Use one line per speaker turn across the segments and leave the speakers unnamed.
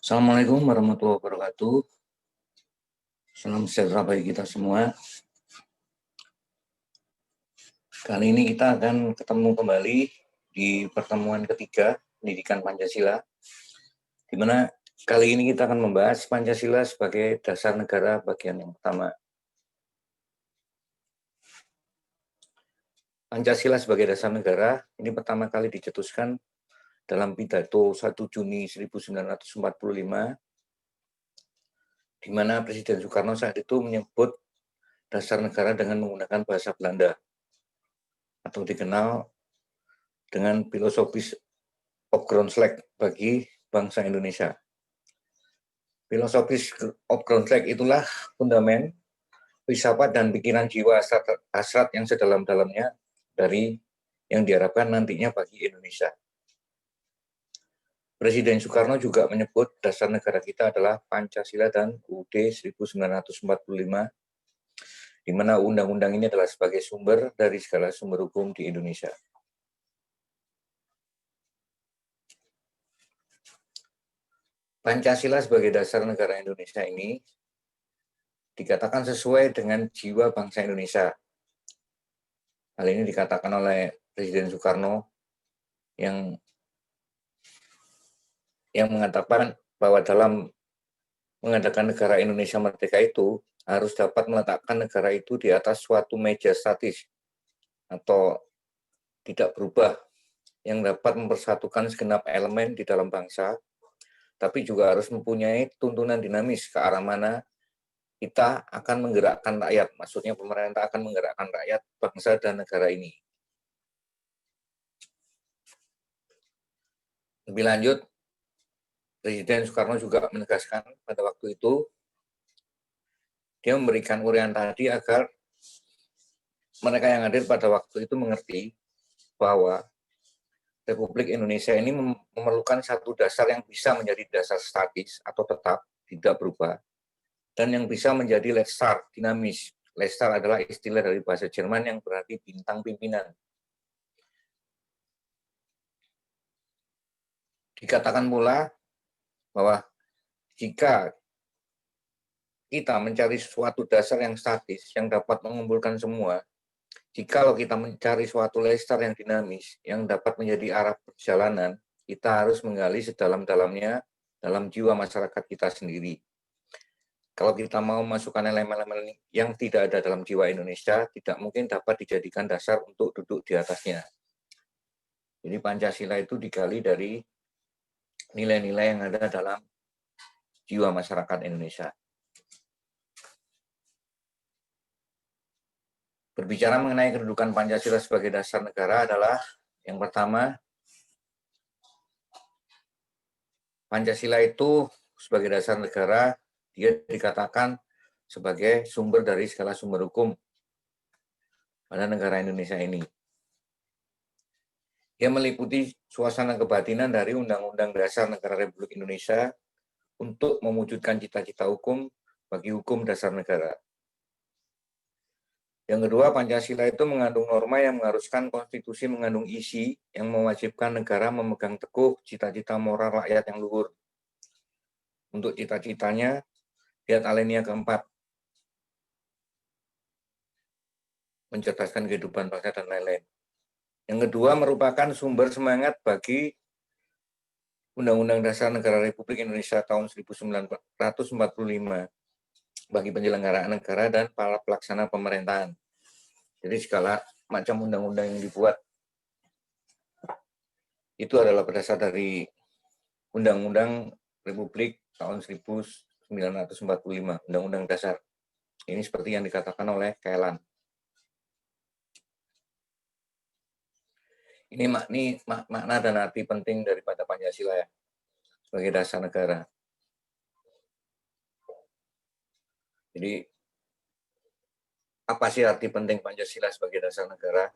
Assalamualaikum warahmatullahi wabarakatuh. Salam sejahtera bagi kita semua. Kali ini kita akan ketemu kembali di pertemuan ketiga Pendidikan Pancasila, di mana kali ini kita akan membahas Pancasila sebagai dasar negara bagian yang pertama. Pancasila sebagai dasar negara ini pertama kali dicetuskan dalam pidato 1 Juni 1945, di mana Presiden Soekarno saat itu menyebut dasar negara dengan menggunakan bahasa Belanda, atau dikenal dengan filosofis of Grondslag bagi bangsa Indonesia. Filosofis of Grondslag itulah fundament, filsafat dan pikiran jiwa hasrat yang sedalam-dalamnya dari yang diharapkan nantinya bagi Indonesia. Presiden Soekarno juga menyebut dasar negara kita adalah Pancasila dan UUD 1945, di mana undang-undang ini adalah sebagai sumber dari segala sumber hukum di Indonesia. Pancasila sebagai dasar negara Indonesia ini dikatakan sesuai dengan jiwa bangsa Indonesia. Hal ini dikatakan oleh Presiden Soekarno yang mengatakan bahwa dalam mengadakan negara Indonesia merdeka itu harus dapat meletakkan negara itu di atas suatu meja statis atau tidak berubah, yang dapat mempersatukan segenap elemen di dalam bangsa, tapi juga harus mempunyai tuntunan dinamis ke arah mana kita akan menggerakkan rakyat. Maksudnya pemerintah akan menggerakkan rakyat, bangsa, dan negara ini. Lebih lanjut, Presiden Soekarno juga menegaskan pada waktu itu, dia memberikan uraian tadi agar mereka yang hadir pada waktu itu mengerti bahwa Republik Indonesia ini memerlukan satu dasar yang bisa menjadi dasar statis atau tetap, tidak berubah, dan yang bisa menjadi Lestar, dinamis. Lestar adalah istilah dari bahasa Jerman yang berarti bintang pimpinan. Dikatakan pula bahwa jika kita mencari suatu dasar yang statis, yang dapat mengumpulkan semua, jikalau kita mencari suatu Lestar yang dinamis, yang dapat menjadi arah perjalanan, kita harus menggali sedalam-dalamnya dalam jiwa masyarakat kita sendiri. Kalau kita mau masukkan elemen-elemen yang tidak ada dalam jiwa Indonesia, tidak mungkin dapat dijadikan dasar untuk duduk di atasnya. Jadi Pancasila itu digali dari nilai-nilai yang ada dalam jiwa masyarakat Indonesia. Berbicara mengenai kedudukan Pancasila sebagai dasar negara adalah, yang pertama, Pancasila itu sebagai dasar negara, dia dikatakan sebagai sumber dari segala sumber hukum pada negara Indonesia ini. Dia meliputi suasana kebatinan dari Undang-Undang Dasar Negara Republik Indonesia untuk mewujudkan cita-cita hukum bagi hukum dasar negara. Yang kedua, Pancasila itu mengandung norma yang mengharuskan konstitusi mengandung isi yang mewajibkan negara memegang teguh cita-cita moral rakyat yang luhur. Untuk cita-citanya, lihat alinea keempat, mencerdaskan kehidupan bangsa dan lain-lain. Yang kedua, merupakan sumber semangat bagi Undang-Undang Dasar Negara Republik Indonesia tahun 1945 bagi penyelenggaraan negara dan para pelaksana pemerintahan. Jadi segala macam undang-undang yang dibuat itu adalah berdasar dari Undang-Undang Republik tahun 1945, Undang-Undang Dasar. Ini seperti yang dikatakan oleh Kailan. Ini makna dan arti penting daripada Pancasila ya, sebagai dasar negara. Jadi, apa sih arti penting Pancasila sebagai dasar negara?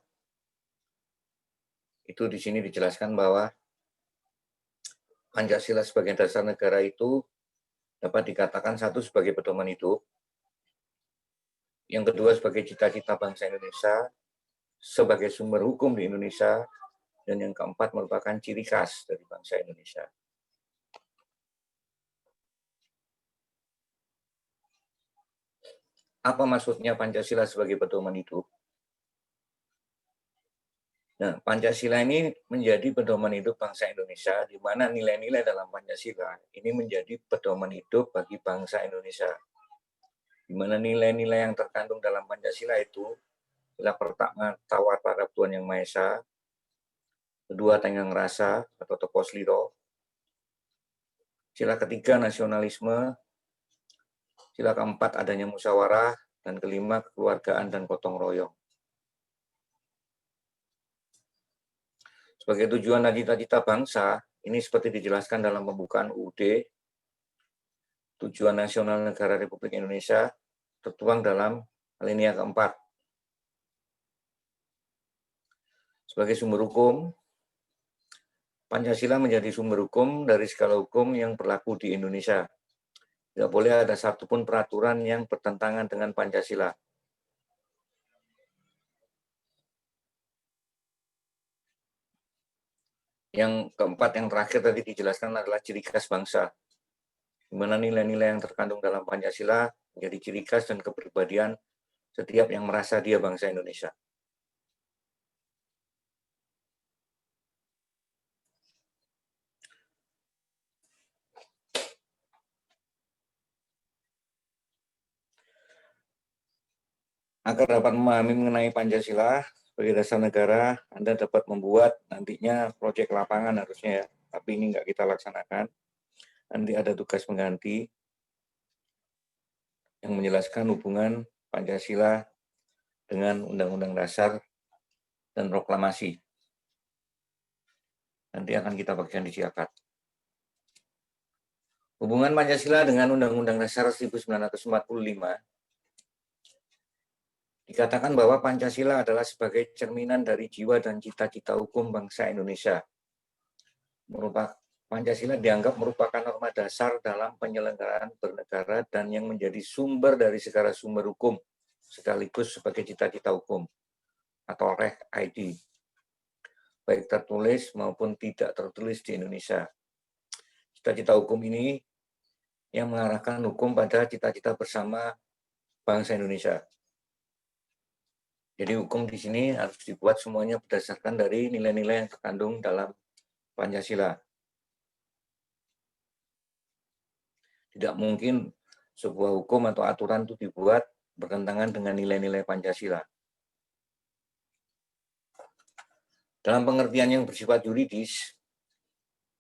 Itu di sini dijelaskan bahwa Pancasila sebagai dasar negara itu dapat dikatakan satu sebagai pedoman hidup, yang kedua sebagai cita-cita bangsa Indonesia, sebagai sumber hukum di Indonesia, dan yang keempat merupakan ciri khas dari bangsa Indonesia. Apa maksudnya Pancasila sebagai pedoman hidup? Nah, Pancasila ini menjadi pedoman hidup bangsa Indonesia, di mana nilai-nilai dalam Pancasila ini menjadi pedoman hidup bagi bangsa Indonesia. Di mana nilai-nilai yang terkandung dalam Pancasila itu adalah pertama, tawar terhadap Tuhan Yang Maha Esa, kedua, tenggang rasa atau tepos liro, sila ketiga, nasionalisme, sila keempat, adanya musyawarah, dan kelima, kekeluargaan dan gotong royong. Sebagai tujuan dan cita-cita bangsa, ini seperti dijelaskan dalam pembukaan UUD, tujuan nasional negara Republik Indonesia, tertuang dalam alinea keempat. Sebagai sumber hukum, Pancasila menjadi sumber hukum dari segala hukum yang berlaku di Indonesia. Tidak boleh ada satupun peraturan yang bertentangan dengan Pancasila. Yang keempat, yang terakhir tadi dijelaskan adalah ciri khas bangsa, di mana nilai-nilai yang terkandung dalam Pancasila menjadi ciri khas dan kepribadian setiap yang merasa dia bangsa Indonesia. Agar dapat memahami mengenai Pancasila sebagai dasar negara, Anda dapat membuat nantinya proyek lapangan harusnya ya, tapi ini nggak kita laksanakan. Nanti ada tugas pengganti yang menjelaskan hubungan Pancasila dengan Undang-Undang Dasar dan Proklamasi. Nanti akan kita bagikan di Ciakat. Hubungan Pancasila dengan Undang-Undang Dasar 1945, dikatakan bahwa Pancasila adalah sebagai cerminan dari jiwa dan cita-cita hukum bangsa Indonesia. Pancasila dianggap merupakan norma dasar dalam penyelenggaraan bernegara dan yang menjadi sumber dari segala sumber hukum, sekaligus sebagai cita-cita hukum atau REH-ID, baik tertulis maupun tidak tertulis di Indonesia. Cita-cita hukum ini yang mengarahkan hukum pada cita-cita bersama bangsa Indonesia. Jadi hukum di sini harus dibuat semuanya berdasarkan dari nilai-nilai yang terkandung dalam Pancasila. Tidak mungkin sebuah hukum atau aturan itu dibuat bertentangan dengan nilai-nilai Pancasila. Dalam pengertian yang bersifat yuridis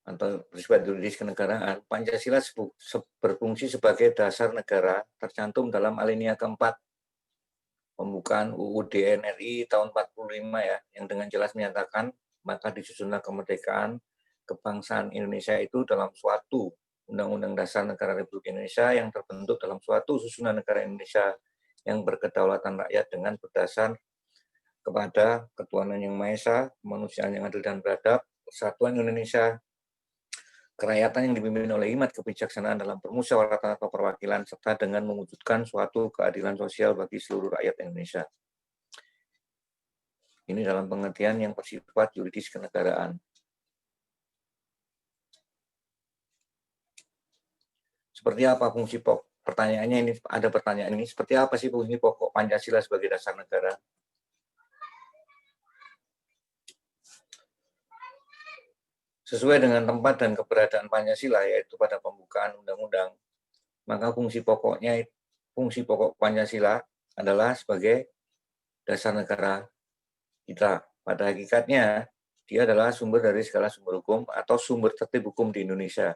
atau bersifat yuridis kenegaraan, Pancasila berfungsi sebagai dasar negara tercantum dalam alinea keempat pembukaan UUD NRI tahun 45 ya, yang dengan jelas menyatakan maka disusunlah kemerdekaan kebangsaan Indonesia itu dalam suatu Undang-Undang Dasar Negara Republik Indonesia yang terbentuk dalam suatu susunan negara Indonesia yang berkedaulatan rakyat dengan berdasar kepada ketuhanan yang Maha Esa, kemanusiaan yang adil dan beradab, persatuan Indonesia, kerakyatan yang dipimpin oleh hikmat kebijaksanaan dalam permusyawaratan atau perwakilan, serta dengan mewujudkan suatu keadilan sosial bagi seluruh rakyat Indonesia. Ini dalam pengertian yang bersifat yuridis kenegaraan. Seperti apa fungsi pokok? Pertanyaannya ini, ada pertanyaan ini, seperti apa sih fungsi pokok Pancasila sebagai dasar negara? Sesuai dengan tempat dan keberadaan Pancasila, yaitu pada pembukaan undang-undang, maka fungsi pokok Pancasila adalah sebagai dasar negara kita. Pada hakikatnya, dia adalah sumber dari segala sumber hukum atau sumber tertib hukum di Indonesia.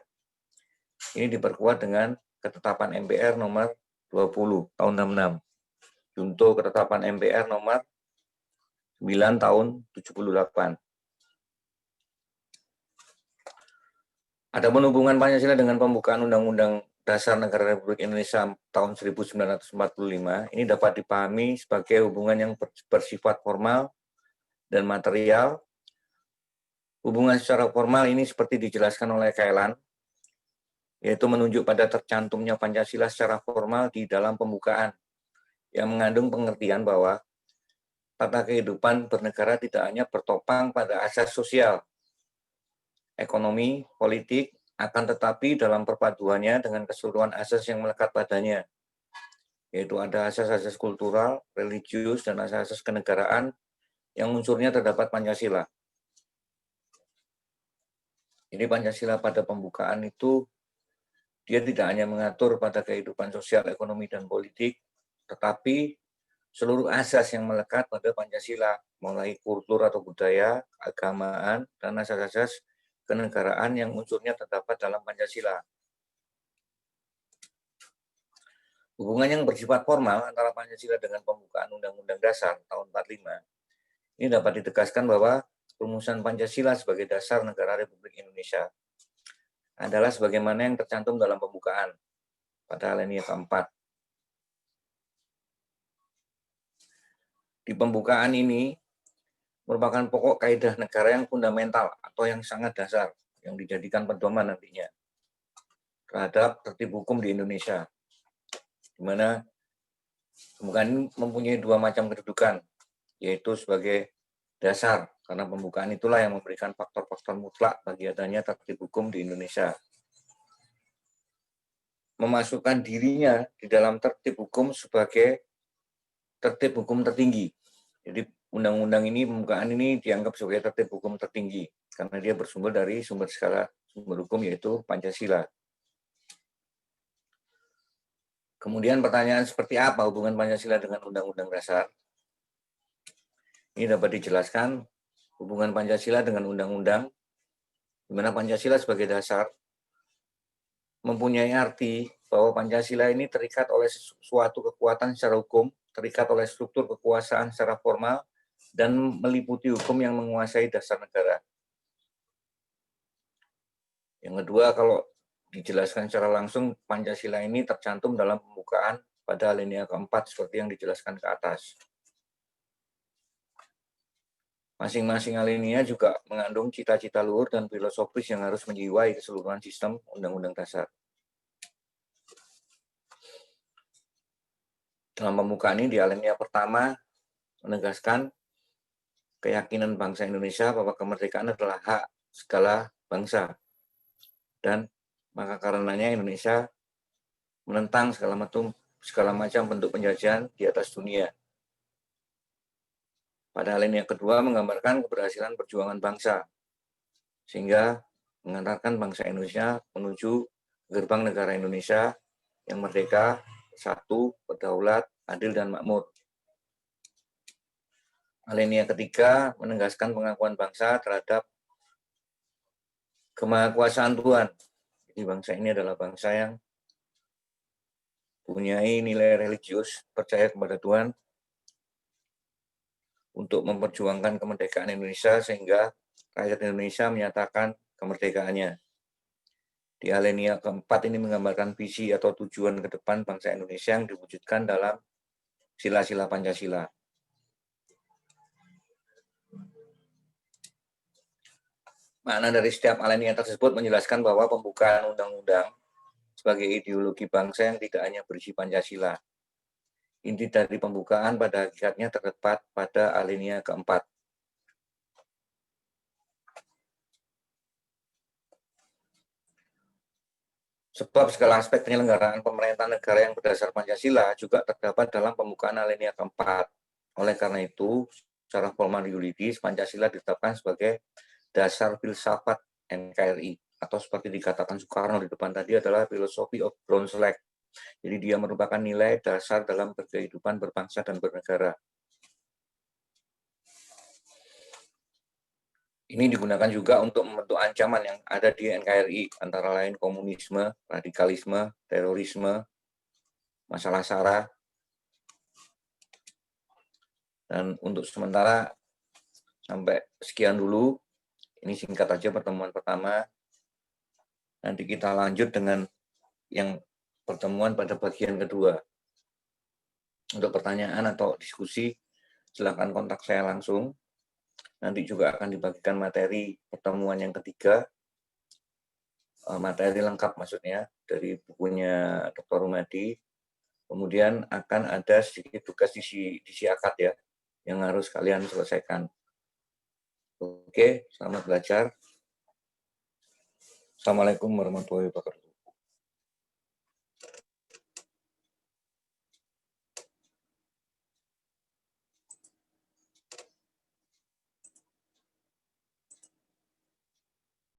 Ini diperkuat dengan ketetapan MPR nomor 20 tahun 66. Junto ketetapan MPR nomor 9 tahun 78. Adapun hubungan Pancasila dengan pembukaan Undang-Undang Dasar Negara Republik Indonesia tahun 1945 ini dapat dipahami sebagai hubungan yang bersifat formal dan material. Hubungan secara formal ini seperti dijelaskan oleh Kailan, yaitu menunjuk pada tercantumnya Pancasila secara formal di dalam pembukaan, yang mengandung pengertian bahwa tata kehidupan bernegara tidak hanya bertopang pada asas sosial, ekonomi, politik, akan tetapi dalam perpaduannya dengan keseluruhan asas yang melekat padanya, yaitu ada asas-asas kultural, religius, dan asas-asas kenegaraan yang unsurnya terdapat Pancasila. Jadi Pancasila pada pembukaan itu dia tidak hanya mengatur pada kehidupan sosial, ekonomi, dan politik, tetapi seluruh asas yang melekat pada Pancasila, mulai kultur atau budaya, keagamaan, dan asas-asas kenegaraan yang unsurnya terdapat dalam Pancasila. Hubungan yang bersifat formal antara Pancasila dengan pembukaan Undang-Undang Dasar tahun 45 ini dapat ditegaskan bahwa perumusan Pancasila sebagai dasar negara Republik Indonesia adalah sebagaimana yang tercantum dalam pembukaan pada alinea keempat. Di pembukaan ini merupakan pokok kaidah negara yang fundamental atau yang sangat dasar yang dijadikan pedoman nantinya terhadap tertib hukum di Indonesia, di mana pembukaan ini mempunyai dua macam kedudukan, yaitu sebagai dasar, karena pembukaan itulah yang memberikan faktor-faktor mutlak bagi adanya tertib hukum di Indonesia. Memasukkan dirinya di dalam tertib hukum sebagai tertib hukum tertinggi. Jadi undang-undang ini, pembukaan ini dianggap sebagai tertib hukum tertinggi, karena dia bersumber dari sumber hukum yaitu Pancasila. Kemudian pertanyaan seperti apa hubungan Pancasila dengan Undang-Undang Dasar? Ini dapat dijelaskan hubungan Pancasila dengan undang-undang, di mana Pancasila sebagai dasar mempunyai arti bahwa Pancasila ini terikat oleh suatu kekuatan secara hukum, terikat oleh struktur kekuasaan secara formal, dan meliputi hukum yang menguasai dasar negara. Yang kedua, kalau dijelaskan secara langsung, Pancasila ini tercantum dalam pembukaan pada alinea keempat seperti yang dijelaskan ke atas. Masing-masing alinea juga mengandung cita-cita luhur dan filosofis yang harus menjiwai keseluruhan sistem Undang-Undang Dasar. Dalam pembukaan ini di alinea pertama menegaskan keyakinan bangsa Indonesia bahwa kemerdekaan adalah hak segala bangsa, dan maka karenanya Indonesia menentang segala macam bentuk penjajahan di atas dunia. Pada alinea kedua menggambarkan keberhasilan perjuangan bangsa, sehingga mengantarkan bangsa Indonesia menuju gerbang negara Indonesia yang merdeka, satu, berdaulat, adil, dan makmur. Alinea ketiga menegaskan pengakuan bangsa terhadap kemahakuasaan Tuhan. Jadi bangsa ini adalah bangsa yang mempunyai nilai religius, percaya kepada Tuhan, untuk memperjuangkan kemerdekaan Indonesia sehingga rakyat Indonesia menyatakan kemerdekaannya. Di alinea keempat ini menggambarkan visi atau tujuan ke depan bangsa Indonesia yang diwujudkan dalam sila-sila Pancasila. Makna dari setiap alinea tersebut menjelaskan bahwa pembukaan undang-undang sebagai ideologi bangsa yang tidak hanya berisi Pancasila. Inti dari pembukaan pada hakikatnya terdapat pada alinea keempat. Sebab segala aspek penyelenggaraan pemerintahan negara yang berdasar Pancasila juga terdapat dalam pembukaan alinea keempat. Oleh karena itu, secara formal yuridis, Pancasila ditetapkan sebagai dasar filsafat NKRI, atau seperti dikatakan Soekarno di depan tadi adalah philosophy of brown flag. Jadi dia merupakan nilai dasar dalam berkehidupan berbangsa dan bernegara. Ini digunakan juga untuk membentuk ancaman yang ada di NKRI, antara lain komunisme, radikalisme, terorisme, masalah SARA. Dan untuk sementara sampai sekian dulu. Ini singkat aja pertemuan pertama. Nanti kita lanjut dengan yang pertemuan pada bagian kedua. Untuk pertanyaan atau diskusi, silakan kontak saya langsung. Nanti juga akan dibagikan materi pertemuan yang ketiga, materi lengkap maksudnya, dari bukunya Dr. Rumadi. Kemudian akan ada sedikit tugas di akad ya, yang harus kalian selesaikan. Oke, selamat belajar. Assalamualaikum warahmatullahi wabarakatuh.